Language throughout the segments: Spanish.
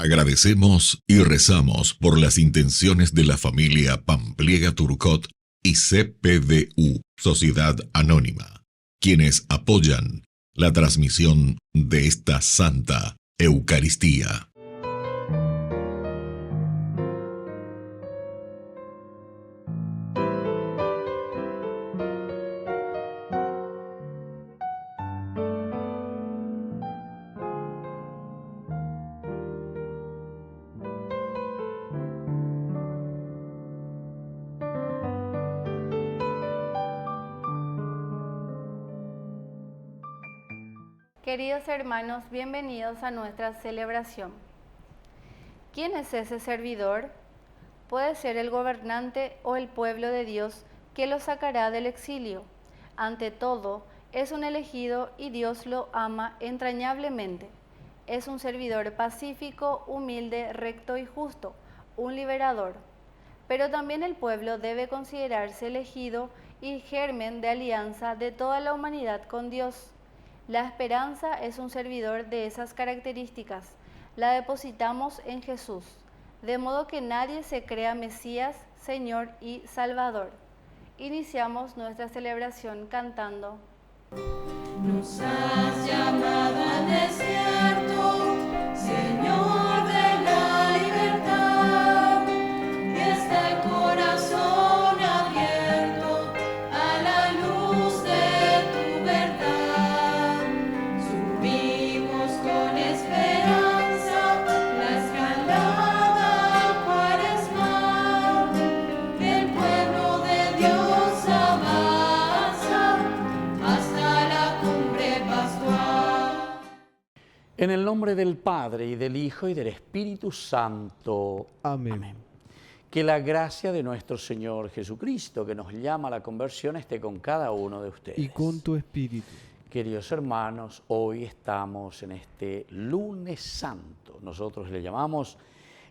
Agradecemos y rezamos por las intenciones de la familia Pampliega Turcot y CPDU, Sociedad Anónima, quienes apoyan la transmisión de esta Santa Eucaristía. Queridos hermanos, bienvenidos a nuestra celebración. ¿Quién es ese servidor? Puede ser el gobernante o el pueblo de Dios que lo sacará del exilio. Ante todo, es un elegido y Dios lo ama entrañablemente. Es un servidor pacífico, humilde, recto y justo, un liberador. Pero también el pueblo debe considerarse elegido y germen de alianza de toda la humanidad con Dios. La esperanza es un servidor de esas características. La depositamos en Jesús, de modo que nadie se crea Mesías, Señor y Salvador. Iniciamos nuestra celebración cantando. Nos has llamado al desierto, Señor de la libertad, y está el corazón abierto a la luz de tu verdad. Subimos con esperanza la escalada cuaresmal, el pueblo de Dios avanza hasta la cumbre pascual. En el nombre del Padre, y del Hijo, y del Espíritu Santo. Amén. Que la gracia de nuestro Señor Jesucristo, que nos llama a la conversión, esté con cada uno de ustedes. Y con tu espíritu. Queridos hermanos, hoy estamos en este lunes santo. Nosotros le llamamos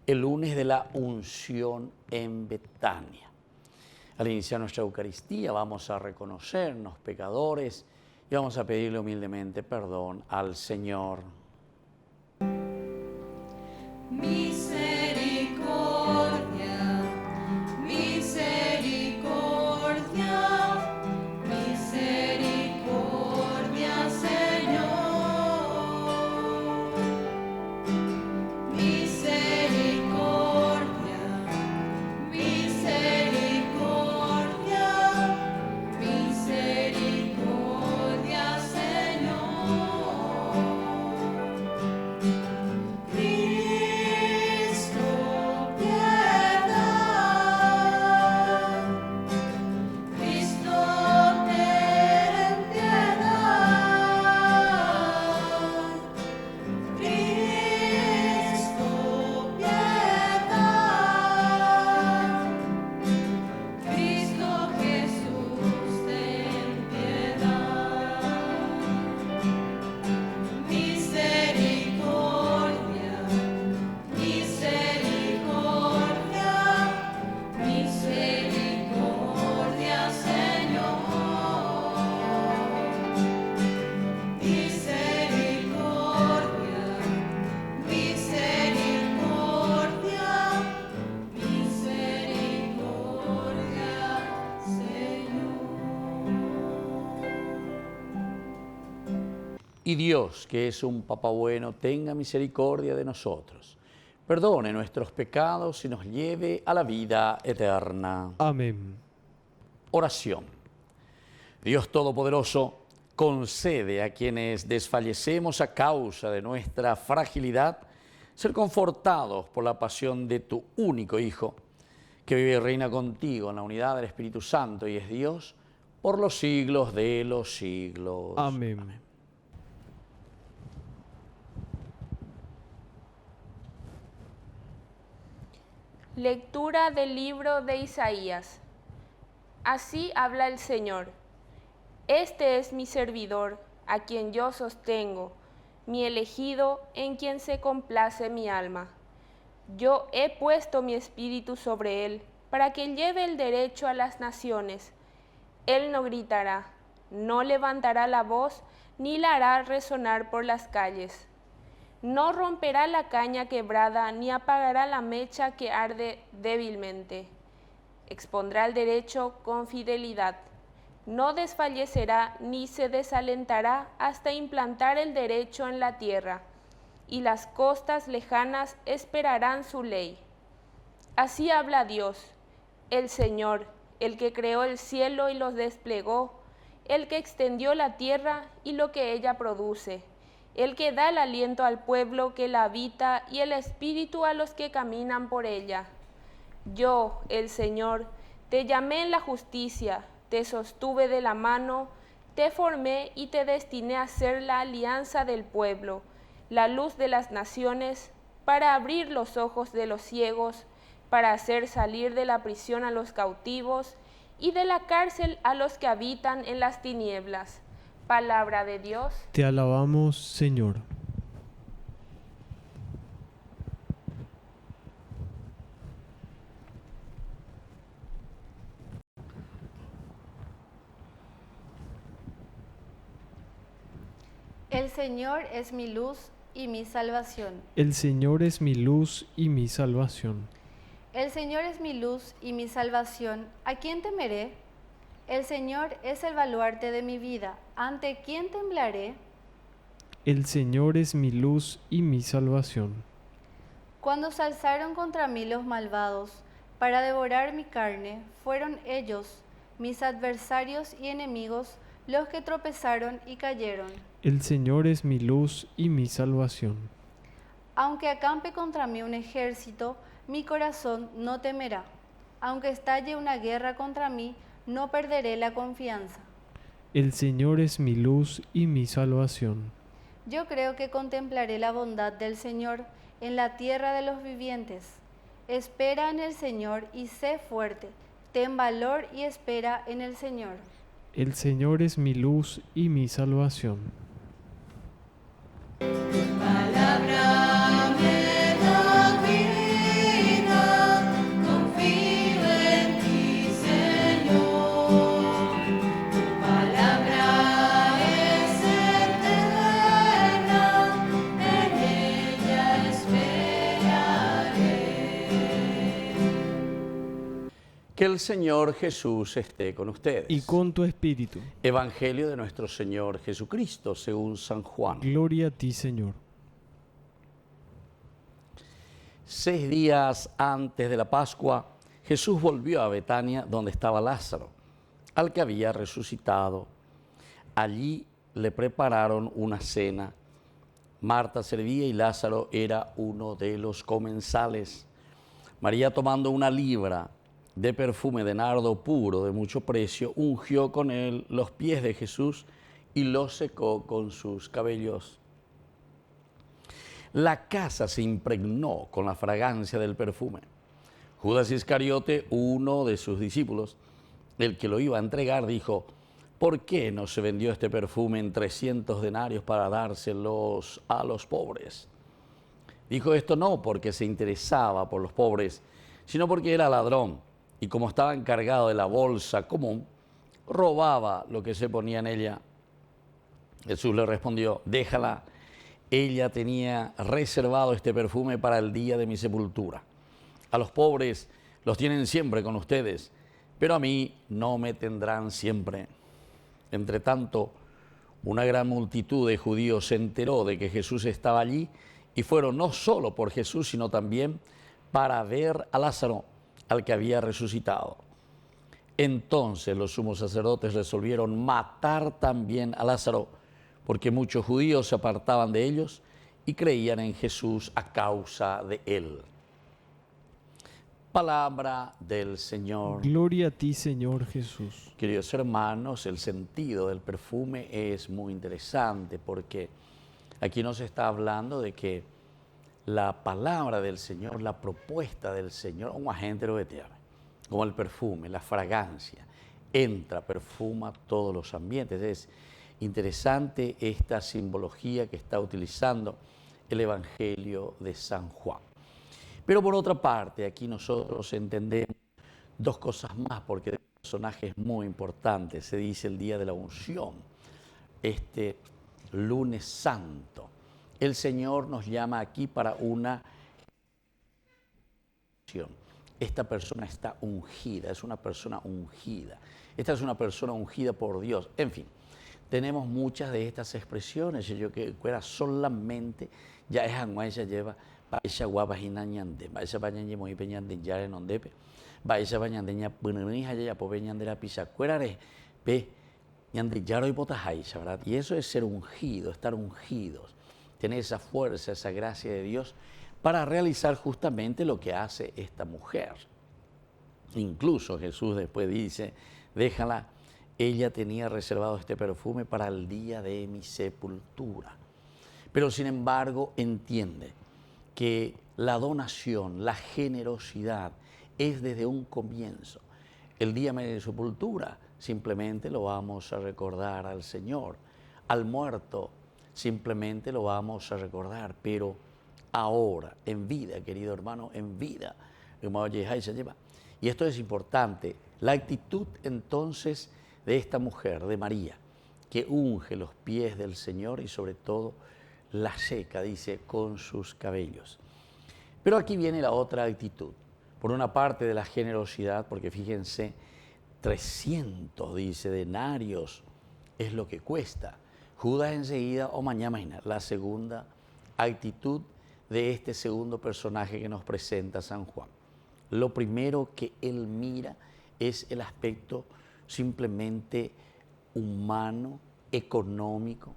el lunes de la unción en Betania. Al iniciar nuestra Eucaristía vamos a reconocernos pecadores y vamos a pedirle humildemente perdón al Señor. Misericordia, misericordia, misericordia, Señor. Misericordia, misericordia, misericordia, Señor. Y Dios, que es un Papá bueno, tenga misericordia de nosotros, perdone nuestros pecados y nos lleve a la vida eterna. Amén. Oración. Dios Todopoderoso, concede a quienes desfallecemos a causa de nuestra fragilidad ser confortados por la pasión de tu único Hijo, que vive y reina contigo en la unidad del Espíritu Santo y es Dios por los siglos de los siglos. Amén. Amén. Lectura del libro de Isaías. Así habla el Señor. Este es mi servidor, a quien yo sostengo, mi elegido, en quien se complace mi alma. Yo he puesto mi espíritu sobre él, para que lleve el derecho a las naciones. Él no gritará, no levantará la voz, ni la hará resonar por las calles. No romperá la caña quebrada, ni apagará la mecha que arde débilmente. Expondrá el derecho con fidelidad. No desfallecerá ni se desalentará hasta implantar el derecho en la tierra, y las costas lejanas esperarán su ley. Así habla Dios, el Señor, el que creó el cielo y los desplegó, el que extendió la tierra y lo que ella produce, el que da el aliento al pueblo que la habita y el espíritu a los que caminan por ella. Yo, el Señor, te llamé en la justicia, te sostuve de la mano, te formé y te destiné a ser la alianza del pueblo, la luz de las naciones, para abrir los ojos de los ciegos, para hacer salir de la prisión a los cautivos y de la cárcel a los que habitan en las tinieblas. Palabra de Dios. Te alabamos, Señor. El Señor es mi luz y mi salvación. El Señor es mi luz y mi salvación. El Señor es mi luz y mi salvación. ¿A quién temeré? El Señor es el baluarte de mi vida. ¿Ante quién temblaré? El Señor es mi luz y mi salvación. Cuando se alzaron contra mí los malvados para devorar mi carne, fueron ellos, mis adversarios y enemigos, los que tropezaron y cayeron. El Señor es mi luz y mi salvación. Aunque acampe contra mí un ejército, mi corazón no temerá. Aunque estalle una guerra contra mí, no perderé la confianza. El Señor es mi luz y mi salvación. Yo creo que contemplaré la bondad del Señor en la tierra de los vivientes. Espera en el Señor y sé fuerte. Ten valor y espera en el Señor. El Señor es mi luz y mi salvación. Palabra me da vida, confío en ti, Señor. Tu palabra es eterna, en ella esperaré. Que el Señor Jesús esté con ustedes. Y con tu espíritu. Evangelio de nuestro Señor Jesucristo según San Juan. Gloria a ti, Señor. 6 días antes de la Pascua, Jesús volvió a Betania, donde estaba Lázaro, al que había resucitado. Allí le prepararon una cena. Marta servía y Lázaro era uno de los comensales. María, tomando una libra de perfume de nardo puro de mucho precio, ungió con él los pies de Jesús y los secó con sus cabellos. La casa se impregnó con la fragancia del perfume. Judas Iscariote, uno de sus discípulos, el que lo iba a entregar, dijo: ¿por qué no se vendió este perfume en 300 denarios para dárselos a los pobres? Dijo esto no porque se interesaba por los pobres, sino porque era ladrón, y como estaba encargado de la bolsa común, robaba lo que se ponía en ella. Jesús le respondió: déjala, ella tenía reservado este perfume para el día de mi sepultura. A los pobres los tienen siempre con ustedes, pero a mí no me tendrán siempre. Entre tanto, una gran multitud de judíos se enteró de que Jesús estaba allí y fueron no solo por Jesús, sino también para ver a Lázaro, al que había resucitado. Entonces los sumos sacerdotes resolvieron matar también a Lázaro, porque muchos judíos se apartaban de ellos y creían en Jesús a causa de él. Palabra del Señor. Gloria a ti, Señor Jesús. Queridos hermanos, el sentido del perfume es muy interesante porque aquí nos está hablando de que la palabra del Señor, la propuesta del Señor, un agente lo que tiene, como el perfume, la fragancia, entra, perfuma todos los ambientes. Es interesante esta simbología que está utilizando el Evangelio de San Juan. Pero por otra parte, aquí nosotros entendemos dos cosas más, porque el personaje es muy importante. Se dice el día de la unción, este lunes santo, El Señor nos llama aquí para una acción. Esta persona está ungida, es una persona ungida. Esta es una persona ungida por Dios. En fin, tenemos muchas de estas expresiones. Yo que fuera solamente, ya es ella lleva, esa guapa ñande, esa bañande muy peñande ya en ondepe, esa bañande ña pununija ya po peñande la pisa cuerare, pe ñande ya y potajaisa, ¿verdad? Y eso es ser ungido, estar ungidos, tener esa fuerza, esa gracia de Dios para realizar justamente lo que hace esta mujer. Incluso Jesús después dice, déjala, ella tenía reservado este perfume para el día de mi sepultura. Pero sin embargo entiende que la donación, la generosidad es desde un comienzo. El día de mi sepultura simplemente lo vamos a recordar al Señor. Al muerto simplemente lo vamos a recordar, pero ahora, en vida, querido hermano, en vida. Y esto es importante, la actitud entonces de esta mujer, de María, que unge los pies del Señor y sobre todo la seca, dice, con sus cabellos. Pero aquí viene la otra actitud. Por una parte de la generosidad, porque fíjense, 300, dice, denarios es lo que cuesta. Judas enseguida, o mañana, la segunda actitud de este segundo personaje que nos presenta San Juan. Lo primero que él mira es el aspecto simplemente humano, económico.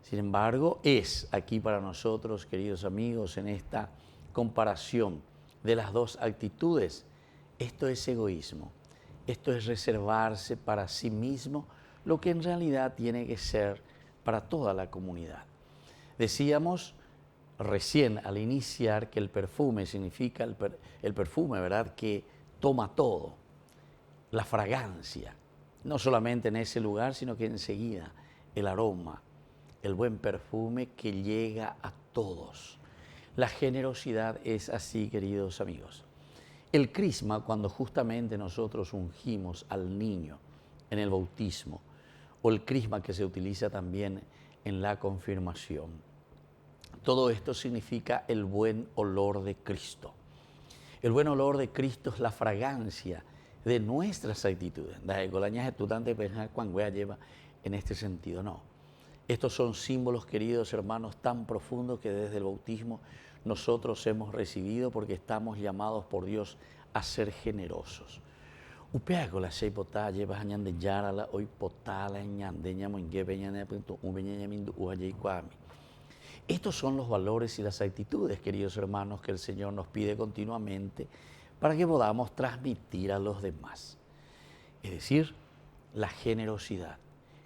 Sin embargo, es aquí para nosotros, queridos amigos, en esta comparación de las dos actitudes, esto es egoísmo, esto es reservarse para sí mismo lo que en realidad tiene que ser para toda la comunidad. Decíamos recién al iniciar que el perfume significa el perfume, ¿verdad?, que toma todo, la fragancia, no solamente en ese lugar, sino que enseguida el aroma, el buen perfume que llega a todos. La generosidad es así, queridos amigos. El crisma, cuando justamente nosotros ungimos al niño en el bautismo, o el crisma que se utiliza también en la confirmación, todo esto significa el buen olor de Cristo. El buen olor de Cristo es la fragancia de nuestras actitudes. Lleva en este sentido, no. Estos son símbolos, queridos hermanos, tan profundos que desde el bautismo nosotros hemos recibido porque estamos llamados por Dios a ser generosos. Estos son los valores y las actitudes, queridos hermanos, que el Señor nos pide continuamente para que podamos transmitir a los demás. Es decir, la generosidad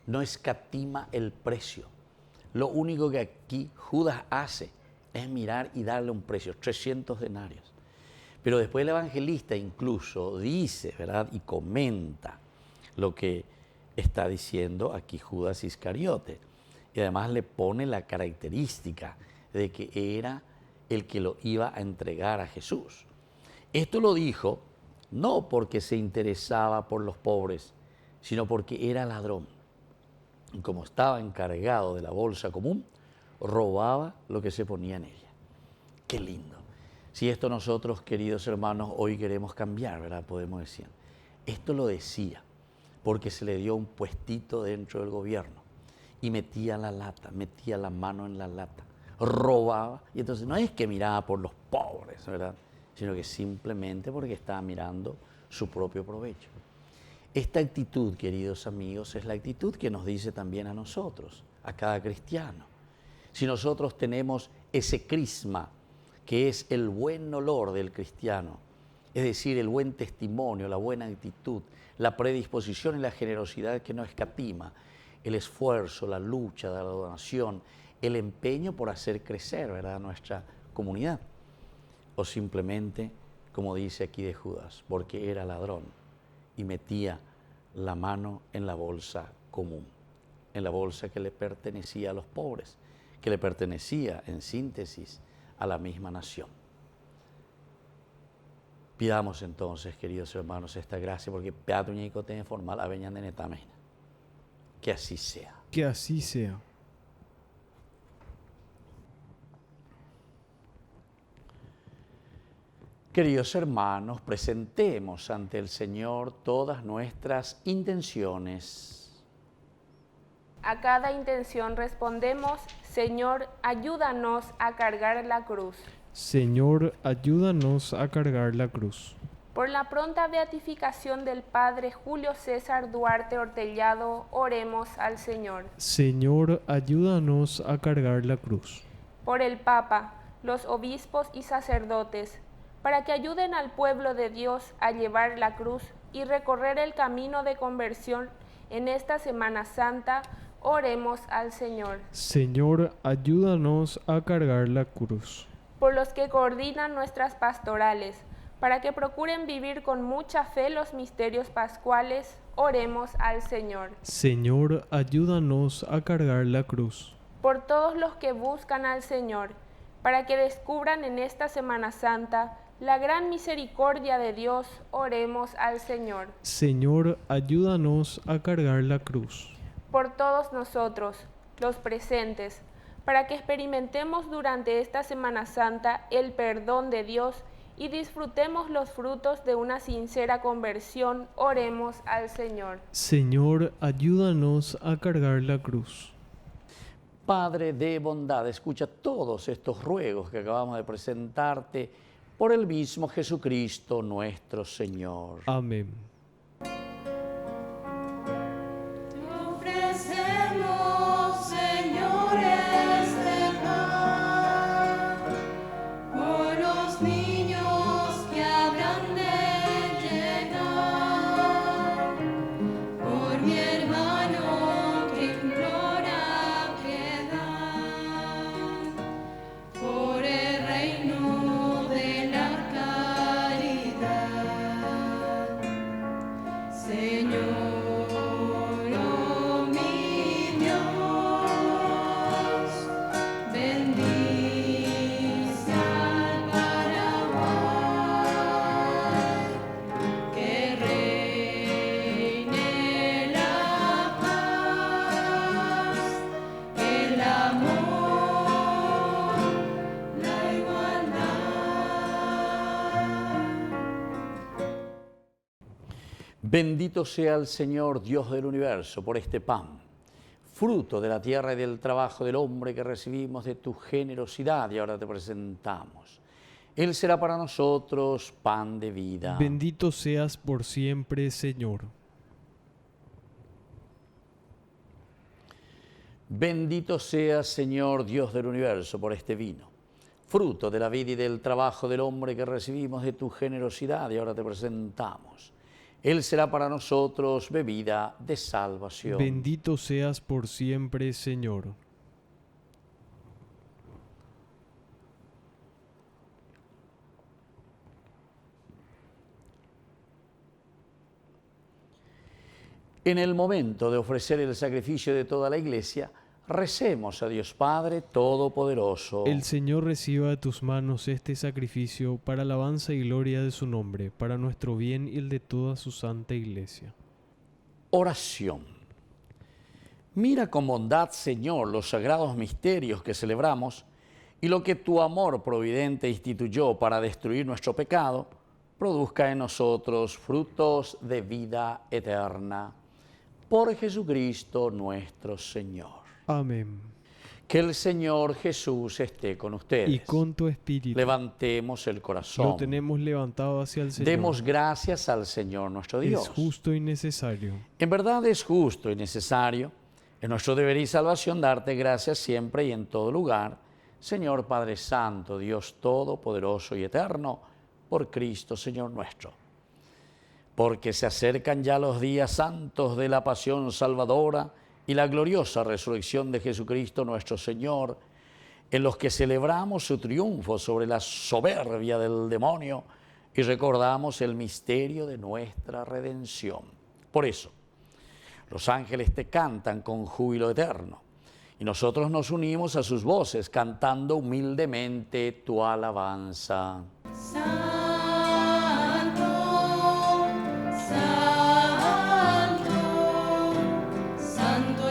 no escatima el precio. Lo único que aquí Judas hace es mirar y darle un precio, 300 denarios. Pero después el evangelista incluso dice, ¿verdad?, y comenta lo que está diciendo aquí Judas Iscariote. Y además le pone la característica de que era el que lo iba a entregar a Jesús. Esto lo dijo no porque se interesaba por los pobres, sino porque era ladrón. Y como estaba encargado de la bolsa común, robaba lo que se ponía en ella. Qué lindo. Si esto nosotros, queridos hermanos, hoy queremos cambiar, ¿verdad?, podemos decir. Esto lo decía porque se le dio un puestito dentro del gobierno y metía la lata, metía la mano en la lata, robaba. Y entonces no es que miraba por los pobres, ¿verdad?, sino que simplemente porque estaba mirando su propio provecho. Esta actitud, queridos amigos, es la actitud que nos dice también a nosotros, a cada cristiano. Si nosotros tenemos ese crisma, que es el buen olor del cristiano, es decir, el buen testimonio, la buena actitud, la predisposición y la generosidad que no escatima, el esfuerzo, la lucha, la donación, el empeño por hacer crecer, ¿verdad?, nuestra comunidad. O simplemente, como dice aquí de Judas, porque era ladrón y metía la mano en la bolsa común, en la bolsa que le pertenecía a los pobres, que le pertenecía, en síntesis, a la misma nación. Pidamos entonces, queridos hermanos, esta gracia, porque Peatuñico tiene formal aveñan de netamena. Que así sea. Que así sea. Queridos hermanos, presentemos ante el Señor todas nuestras intenciones. A cada intención respondemos, Señor, ayúdanos a cargar la cruz. Señor, ayúdanos a cargar la cruz. Por la pronta beatificación del Padre Julio César Duarte Hortellado, oremos al Señor. Señor, ayúdanos a cargar la cruz. Por el Papa, los obispos y sacerdotes, para que ayuden al pueblo de Dios a llevar la cruz y recorrer el camino de conversión en esta Semana Santa, oremos al Señor. Señor, ayúdanos a cargar la cruz. Por los que coordinan nuestras pastorales, para que procuren vivir con mucha fe los misterios pascuales, oremos al Señor. Señor, ayúdanos a cargar la cruz. Por todos los que buscan al Señor, para que descubran en esta Semana Santa la gran misericordia de Dios, oremos al Señor. Señor, ayúdanos a cargar la cruz. Por todos nosotros, los presentes, para que experimentemos durante esta Semana Santa el perdón de Dios y disfrutemos los frutos de una sincera conversión, oremos al Señor. Señor, ayúdanos a cargar la cruz. Padre de bondad, escucha todos estos ruegos que acabamos de presentarte por el mismo Jesucristo nuestro Señor. Amén. Te ofrecemos, Señor, este pan, por los niños que habrán de llegar, por mi hermano que implora piedad, por el reino de la caridad. Señor, oh mi Dios, bendice al Paraguay, que reine la paz, el amor, la igualdad. Bendito sea el Señor, Dios del universo, por este pan, fruto de la tierra y del trabajo del hombre que recibimos de tu generosidad y ahora te presentamos. Él será para nosotros pan de vida. Bendito seas por siempre, Señor. Bendito seas, Señor, Dios del universo, por este vino, fruto de la vida y del trabajo del hombre que recibimos de tu generosidad y ahora te presentamos. Él será para nosotros bebida de salvación. Bendito seas por siempre, Señor. En el momento de ofrecer el sacrificio de toda la Iglesia, recemos a Dios Padre Todopoderoso. El Señor reciba de tus manos este sacrificio para alabanza y gloria de su nombre, para nuestro bien y el de toda su santa Iglesia. Oración. Mira con bondad, Señor, los sagrados misterios que celebramos y lo que tu amor providente instituyó para destruir nuestro pecado, produzca en nosotros frutos de vida eterna. Por Jesucristo nuestro Señor. Amén. Que el Señor Jesús esté con ustedes. Y con tu espíritu. Levantemos el corazón. Lo tenemos levantado hacia el Señor. Demos gracias al Señor nuestro Dios. Es justo y necesario. En verdad es justo y necesario. Es nuestro deber y salvación darte gracias siempre y en todo lugar, Señor Padre Santo, Dios Todopoderoso y Eterno, por Cristo Señor nuestro. Porque se acercan ya los días santos de la pasión salvadora y la gloriosa resurrección de Jesucristo nuestro Señor, en los que celebramos su triunfo sobre la soberbia del demonio y recordamos el misterio de nuestra redención. Por eso, los ángeles te cantan con júbilo eterno y nosotros nos unimos a sus voces cantando humildemente tu alabanza. Santo, Santo, Santo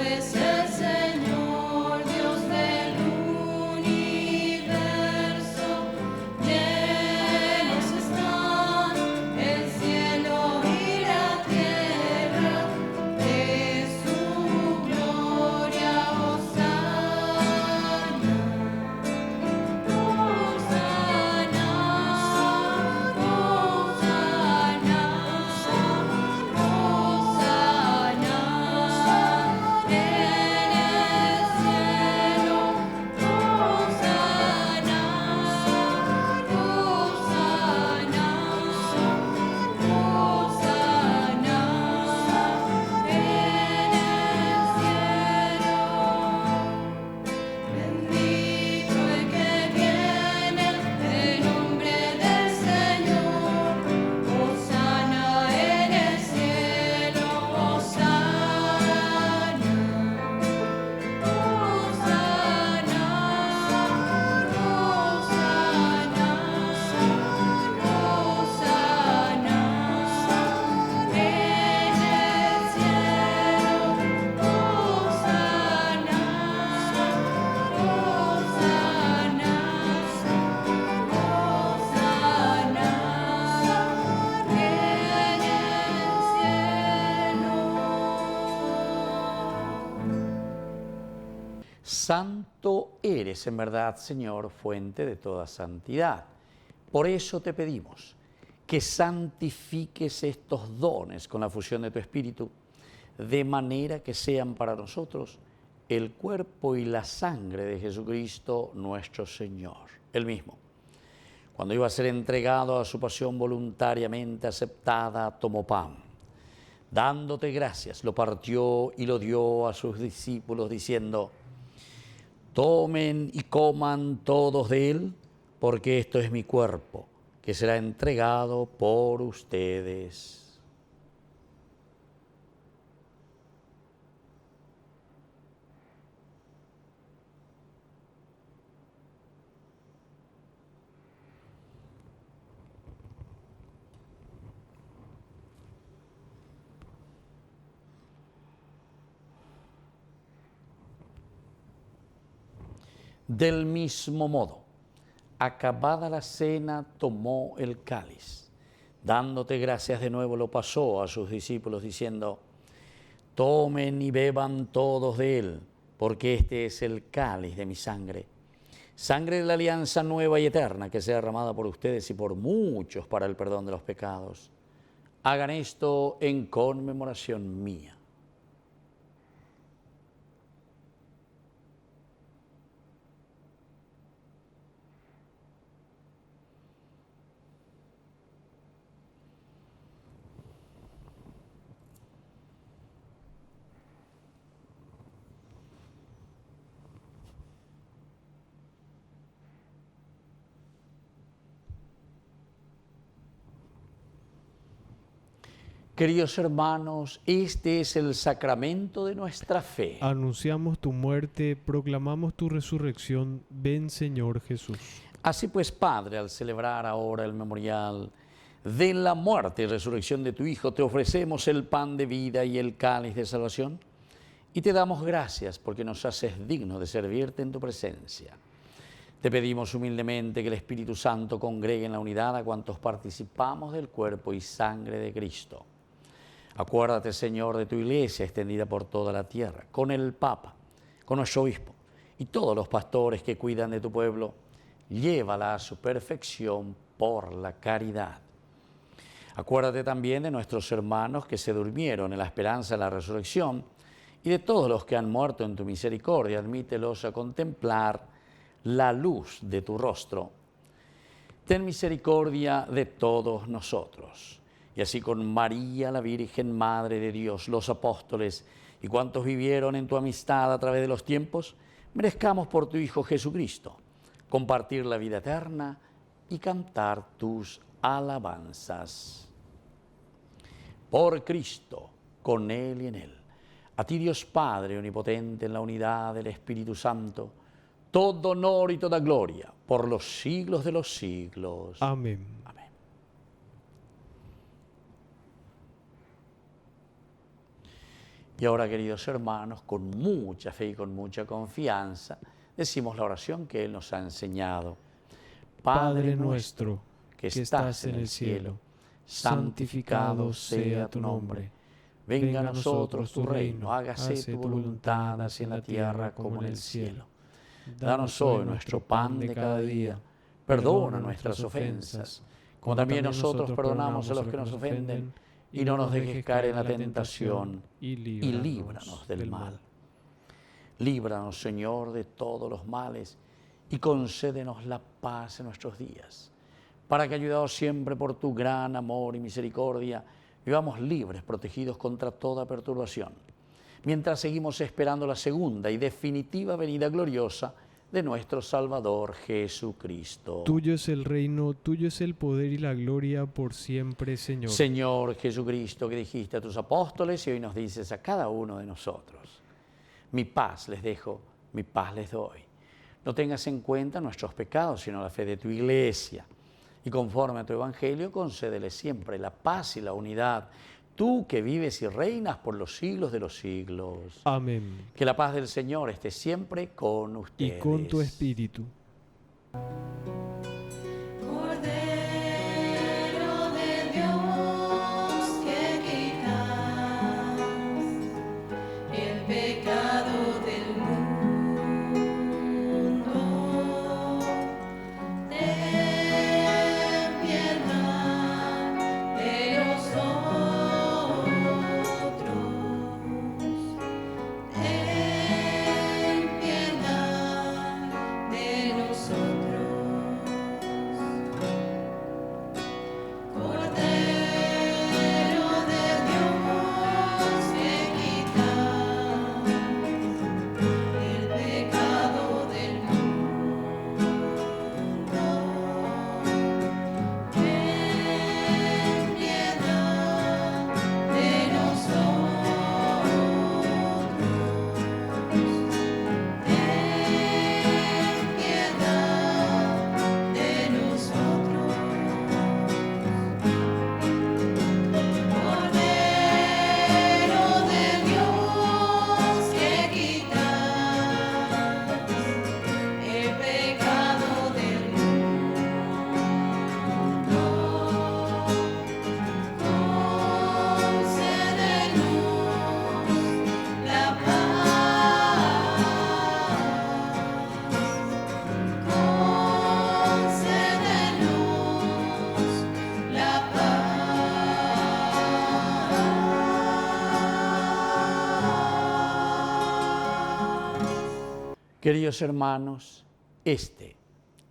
Santo eres en verdad, Señor, fuente de toda santidad. Por eso te pedimos que santifiques estos dones con la fusión de tu Espíritu, de manera que sean para nosotros el cuerpo y la sangre de Jesucristo nuestro Señor. Él mismo, cuando iba a ser entregado a su pasión voluntariamente aceptada, tomó pan. Dándote gracias, lo partió y lo dio a sus discípulos, diciendo: tomen y coman todos de él, porque esto es mi cuerpo, que será entregado por ustedes. Del mismo modo, acabada la cena, tomó el cáliz. Dándote gracias de nuevo, lo pasó a sus discípulos, diciendo: tomen y beban todos de él, porque este es el cáliz de mi sangre. Sangre de la alianza nueva y eterna, que sea derramada por ustedes y por muchos para el perdón de los pecados. Hagan esto en conmemoración mía. Queridos hermanos, este es el sacramento de nuestra fe. Anunciamos tu muerte, proclamamos tu resurrección. Ven, Señor Jesús. Así pues, Padre, al celebrar ahora el memorial de la muerte y resurrección de tu Hijo, te ofrecemos el pan de vida y el cáliz de salvación, y te damos gracias porque nos haces dignos de servirte en tu presencia. Te pedimos humildemente que el Espíritu Santo congregue en la unidad a cuantos participamos del cuerpo y sangre de Cristo. Acuérdate, Señor, de tu Iglesia extendida por toda la tierra, con el Papa, con nuestro Obispo y todos los pastores que cuidan de tu pueblo. Llévala a su perfección por la caridad. Acuérdate también de nuestros hermanos que se durmieron en la esperanza de la resurrección y de todos los que han muerto en tu misericordia. Admítelos a contemplar la luz de tu rostro. Ten misericordia de todos nosotros. Y así con María, la Virgen Madre de Dios, los apóstoles y cuantos vivieron en tu amistad a través de los tiempos, merezcamos por tu Hijo Jesucristo compartir la vida eterna y cantar tus alabanzas. Por Cristo, con Él y en Él, a ti Dios Padre omnipotente en la unidad del Espíritu Santo, todo honor y toda gloria por los siglos de los siglos. Amén. Amén. Y ahora, queridos hermanos, con mucha fe y con mucha confianza, decimos la oración que Él nos ha enseñado. Padre nuestro, que estás en el cielo, santificado sea tu nombre. Venga a nosotros tu reino, hágase tu voluntad, así en la tierra como en el cielo. Danos hoy nuestro pan de cada día. Perdona nuestras ofensas, como también nosotros perdonamos a los que nos ofenden. Y no nos dejes caer en la tentación, y líbranos del mal. Líbranos, Señor, de todos los males, y concédenos la paz en nuestros días, para que, ayudados siempre por tu gran amor y misericordia, vivamos libres, protegidos contra toda perturbación, mientras seguimos esperando la segunda y definitiva venida gloriosa de nuestro Salvador Jesucristo. Tuyo es el reino, tuyo es el poder y la gloria por siempre, Señor. Señor Jesucristo, que dijiste a tus apóstoles y hoy nos dices a cada uno de nosotros: mi paz les dejo, mi paz les doy. No tengas en cuenta nuestros pecados, sino la fe de tu Iglesia. Y conforme a tu Evangelio, concédele siempre la paz y la unidad. Tú que vives y reinas por los siglos de los siglos. Amén. Que la paz del Señor esté siempre con ustedes. Y con tu espíritu. Cordero de Dios, que quitas el pecado del mundo, Queridos hermanos, este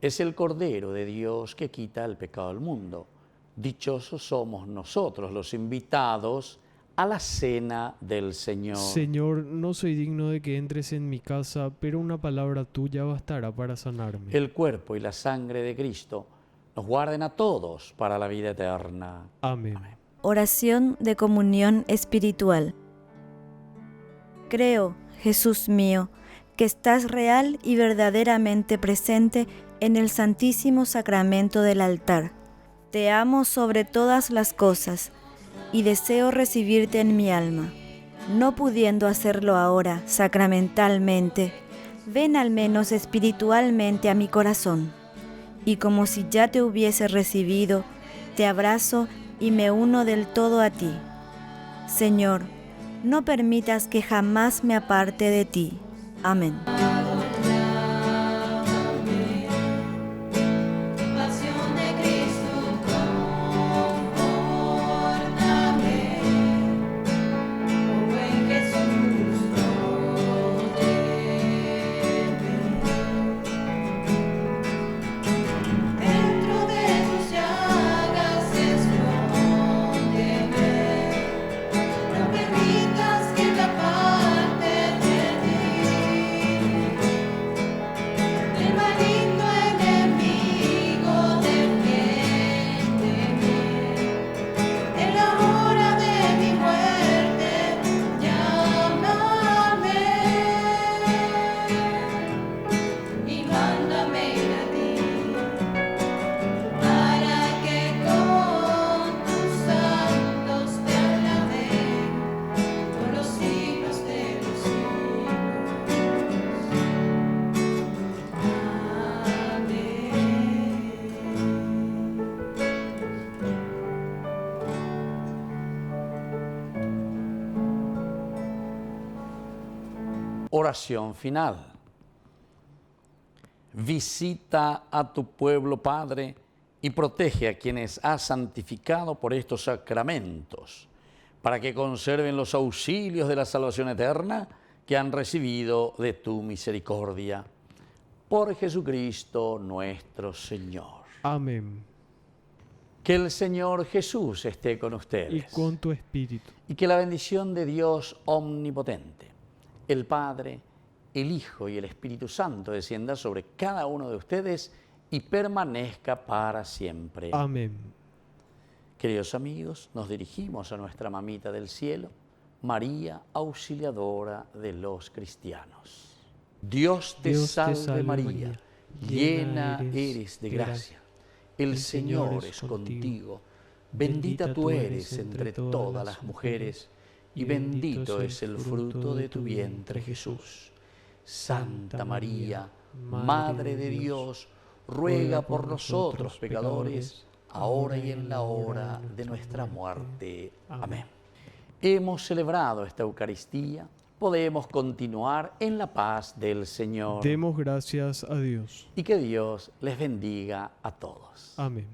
es el Cordero de Dios que quita el pecado del mundo. Dichosos somos nosotros los invitados a la cena del Señor. Señor, no soy digno de que entres en mi casa, pero una palabra tuya bastará para sanarme. El cuerpo y la sangre de Cristo nos guarden a todos para la vida eterna. Amén. Oración de comunión espiritual. Creo, Jesús mío, que estás real y verdaderamente presente en el Santísimo Sacramento del altar. Te amo sobre todas las cosas y deseo recibirte en mi alma. No pudiendo hacerlo ahora sacramentalmente, ven al menos espiritualmente a mi corazón. Y como si ya te hubiese recibido, te abrazo y me uno del todo a ti. Señor, no permitas que jamás me aparte de ti. Amén. Pasión de Cristo, confórtame, oh buen Jesús, protégeme. Dentro de tus llagas escóndeme, no permitas que te aparte de ti. El maligno enemigo defiéndeme, en la hora de mi muerte, llámame y mándame ir a ti, para que con tus santos te alabe por los siglos de los siglos. Oración final. Visita a tu pueblo, Padre, y protege a quienes has santificado por estos sacramentos, para que conserven los auxilios de la salvación eterna que han recibido de tu misericordia. Por Jesucristo nuestro Señor. Amén. Que el Señor Jesús esté con Y ustedes. con tu espíritu. Y que la bendición de Dios omnipotente, el Padre, el Hijo y el Espíritu Santo descienda sobre cada uno de ustedes y permanezca para siempre. Amén. Queridos amigos, nos dirigimos a nuestra mamita del cielo, María, auxiliadora de los cristianos. Dios te salve María, llena eres de gracia. El Señor es contigo. Bendita tú eres entre todas las mujeres, y bendito es el fruto de tu vientre, Jesús. Santa María, Madre de Dios, ruega por nosotros pecadores, ahora y en la hora de nuestra muerte. Amén. Hemos celebrado esta Eucaristía, podemos continuar en la paz del Señor. Demos gracias a Dios. Y que Dios les bendiga a todos. Amén.